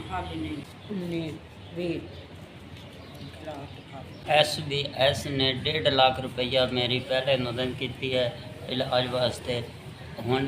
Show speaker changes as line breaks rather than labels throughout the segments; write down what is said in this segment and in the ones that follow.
SBS ने 1.5 लाख रुपया मेरी पहले मदद की है इलाज वास्ते। हुण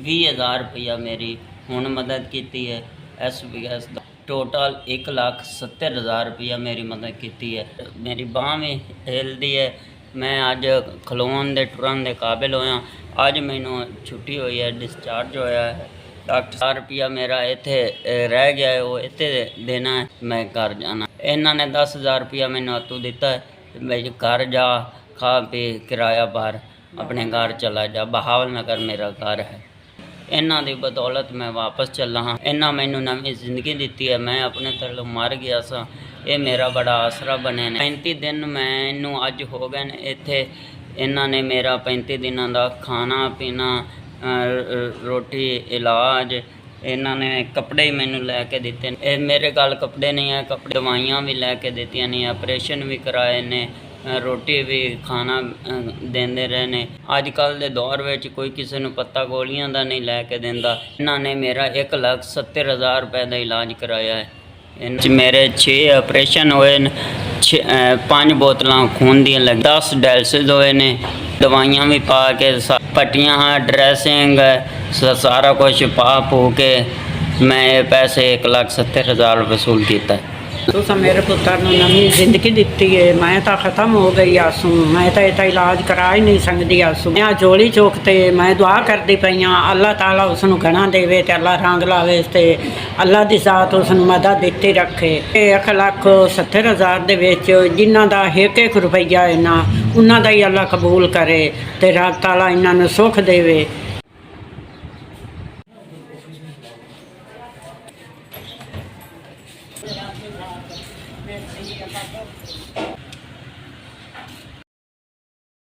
20,000 रुपया मेरी हुण मदद की है। SBS टोटल 1,70,000 रुपया मेरी मदद की है। मेरी बांह भी हिलदी है। मैं अज खलोन दे टुरन दे काबिल होया। अज मैनू छुट्टी हुई है, डिस्चार्ज होया है। डॉक्टर 1,000 रुपया मेरा इत्थे रह गया है, वो इत्थे देना है, मैं घर जाना। इन्हों ने 10,000 रुपया मैनू अतू दिता है, मैं घर जा खा पी किराया बाहर अपने घर चला जा। बहावल नगर मेरा घर है। इन्हों की बदौलत मैं वापस चला हाँ। इन्हों मैनू नवी जिंदगी दी है। मैं अपने तरलों मर गया सा, ये मेरा बड़ा आसरा बने ने। 35 दिन मैनू अज हो गए ने इत्थे। इन्हों ने मेरा 35 दिनों का खाना पीना, रोटी, इलाज, इन्होंने कपड़े ही मैनू लैके दिते। मेरे गल कपड़े नहीं है, कपड़े दवाइयाँ भी लैके दित्तियां ने, ऑपरेशन भी कराए ने, रोटी भी खाना देंदे रहे ने। अजकल के दौर में कोई किसी को पत्ता गोलियां का नहीं लैके देंदा। इन्होंने मेरा 1,70,000 रुपए का इलाज कराया है। मेरे 6 ऑपरेशन हुए न, 5 बोतलां खून दियां लग, 10 डायलिसिस हुए ने, दवाइयाँ भी पा के, पट्टियाँ, ड्रैसिंग, सारा कुछ पा पू के मैं ये पैसे 1,70,000 वसूल किया है।
तुसा मेरे पुत्र नूं नवी जिंदगी दी है। मैं तो खत्म हो गई आसू, मैं तो इतना इलाज करा ही नहीं सकती आसू। मैं जोड़ी चौक ते मैं दुआ करती पई हाँ, अल्लाह ताला उसनूं घना देवे ते अल्लाह रंग लावे ते अल्लाह दी जात उसनूं मदद दित्ती रखे। 1,70,000 दे विच जिन्हां दा 1-1 रुपया है ना, उन्हां दा ही अल्लाह कबूल करे ते रब ताला इन्हां नूं सुख देवे।